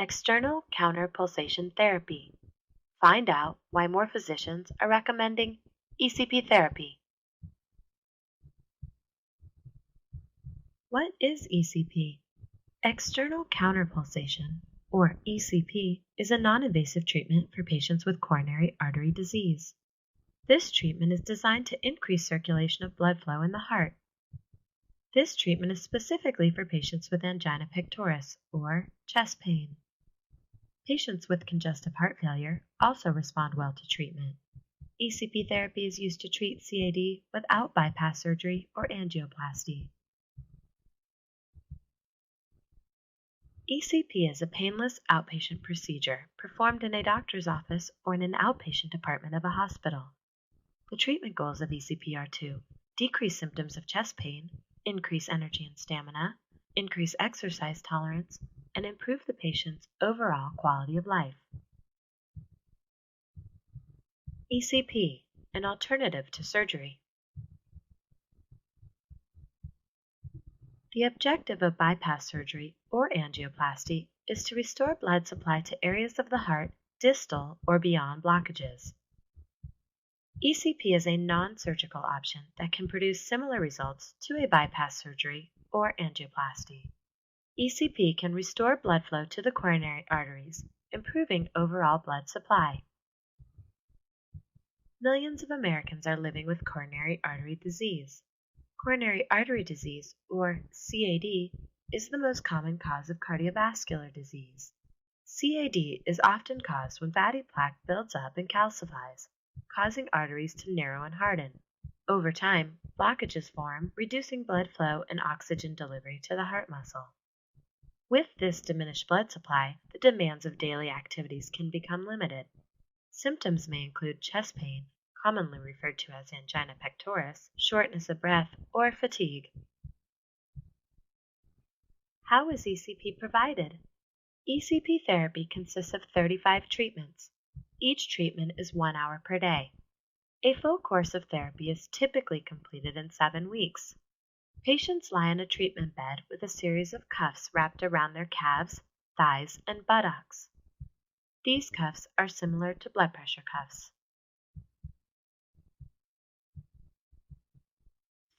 External counter pulsation therapy. Find out why more physicians are recommending ECP therapy. What is ECP? External counter pulsation, or ECP, is a non-invasive treatment for patients with coronary artery disease. This treatment is designed to increase circulation of blood flow in the heart. This treatment is specifically for patients with angina pectoris, or chest pain. Patients with congestive heart failure also respond well to treatment. ECP therapy is used to treat CAD without bypass surgery or angioplasty. ECP is a painless outpatient procedure performed in a doctor's office or in an outpatient department of a hospital. The treatment goals of ECP are to decrease symptoms of chest pain, increase energy and stamina, increase exercise tolerance, and improve the patient's overall quality of life. ECP, an alternative to surgery. The objective of bypass surgery or angioplasty is to restore blood supply to areas of the heart distal or beyond blockages. ECP is a non-surgical option that can produce similar results to a bypass surgery or angioplasty. ECP can restore blood flow to the coronary arteries, improving overall blood supply. Millions of Americans are living with coronary artery disease. Coronary artery disease, or CAD, is the most common cause of cardiovascular disease. CAD is often caused when fatty plaque builds up and calcifies, causing arteries to narrow and harden. Over time, blockages form, reducing blood flow and oxygen delivery to the heart muscle. With this diminished blood supply, the demands of daily activities can become limited. Symptoms may include chest pain, commonly referred to as angina pectoris, shortness of breath, or fatigue. How is ECP provided? ECP therapy consists of 35 treatments. Each treatment is 1 hour per day. A full course of therapy is typically completed in 7 weeks. Patients lie on a treatment bed with a series of cuffs wrapped around their calves, thighs, and buttocks. These cuffs are similar to blood pressure cuffs.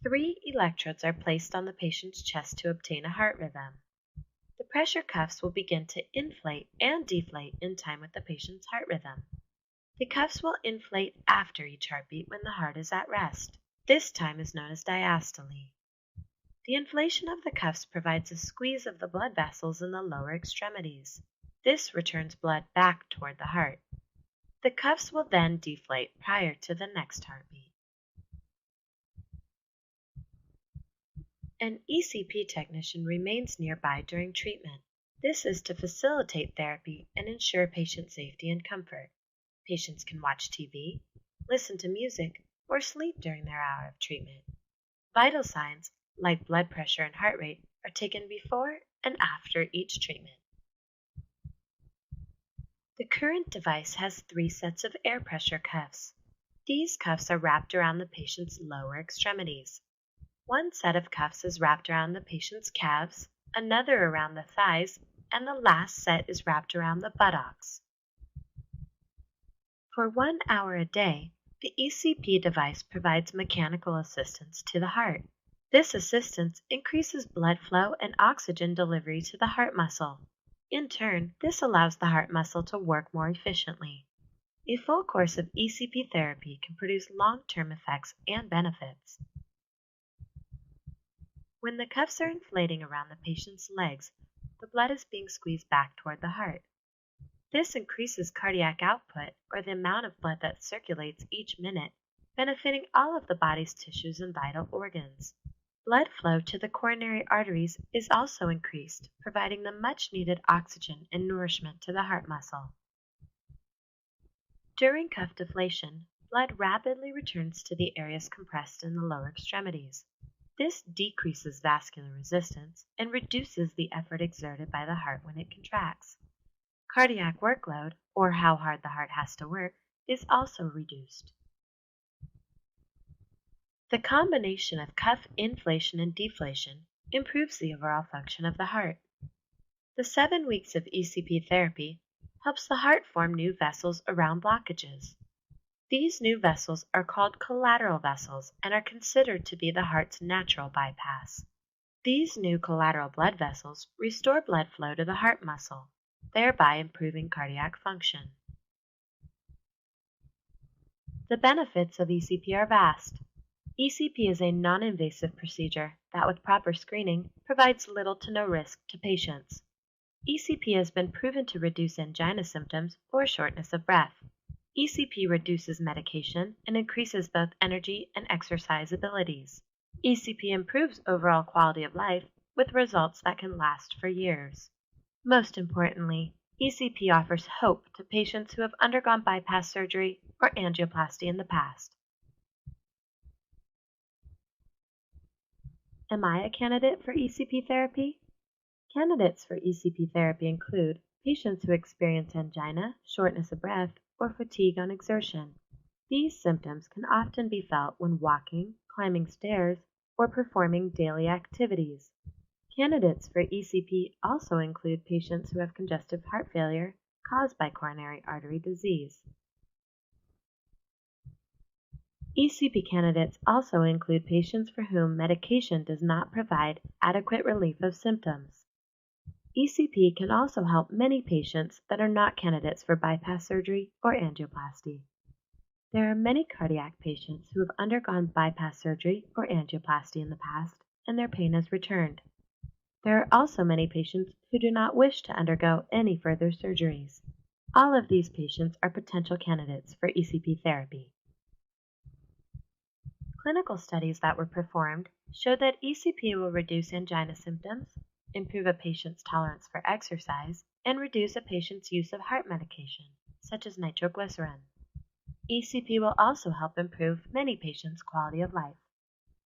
3 electrodes are placed on the patient's chest to obtain a heart rhythm. The pressure cuffs will begin to inflate and deflate in time with the patient's heart rhythm. The cuffs will inflate after each heartbeat when the heart is at rest. This time is known as diastole. The inflation of the cuffs provides a squeeze of the blood vessels in the lower extremities. This returns blood back toward the heart. The cuffs will then deflate prior to the next heartbeat. An ECP technician remains nearby during treatment. This is to facilitate therapy and ensure patient safety and comfort. Patients can watch TV, listen to music, or sleep during their hour of treatment. Vital signs, like blood pressure and heart rate, are taken before and after each treatment. The current device has 3 sets of air pressure cuffs. These cuffs are wrapped around the patient's lower extremities. One set of cuffs is wrapped around the patient's calves, another around the thighs, and the last set is wrapped around the buttocks. For 1 hour a day, the ECP device provides mechanical assistance to the heart. This assistance increases blood flow and oxygen delivery to the heart muscle. In turn, this allows the heart muscle to work more efficiently. A full course of ECP therapy can produce long-term effects and benefits. When the cuffs are inflating around the patient's legs, the blood is being squeezed back toward the heart. This increases cardiac output, or the amount of blood that circulates each minute, benefiting all of the body's tissues and vital organs. Blood flow to the coronary arteries is also increased, providing the much-needed oxygen and nourishment to the heart muscle. During cuff deflation, blood rapidly returns to the areas compressed in the lower extremities. This decreases vascular resistance and reduces the effort exerted by the heart when it contracts. Cardiac workload, or how hard the heart has to work, is also reduced. The combination of cuff inflation and deflation improves the overall function of the heart. The 7 weeks of ECP therapy helps the heart form new vessels around blockages. These new vessels are called collateral vessels and are considered to be the heart's natural bypass. These new collateral blood vessels restore blood flow to the heart muscle, thereby improving cardiac function. The benefits of ECP are vast. ECP is a non-invasive procedure that, with proper screening, provides little to no risk to patients. ECP has been proven to reduce angina symptoms or shortness of breath. ECP reduces medication and increases both energy and exercise abilities. ECP improves overall quality of life with results that can last for years. Most importantly, ECP offers hope to patients who have undergone bypass surgery or angioplasty in the past. Am I a candidate for ECP therapy? Candidates for ECP therapy include patients who experience angina, shortness of breath, or fatigue on exertion. These symptoms can often be felt when walking, climbing stairs, or performing daily activities. Candidates for ECP also include patients who have congestive heart failure caused by coronary artery disease. ECP candidates also include patients for whom medication does not provide adequate relief of symptoms. ECP can also help many patients that are not candidates for bypass surgery or angioplasty. There are many cardiac patients who have undergone bypass surgery or angioplasty in the past, and their pain has returned. There are also many patients who do not wish to undergo any further surgeries. All of these patients are potential candidates for ECP therapy. Clinical studies that were performed showed that ECP will reduce angina symptoms, improve a patient's tolerance for exercise, and reduce a patient's use of heart medication, such as nitroglycerin. ECP will also help improve many patients' quality of life.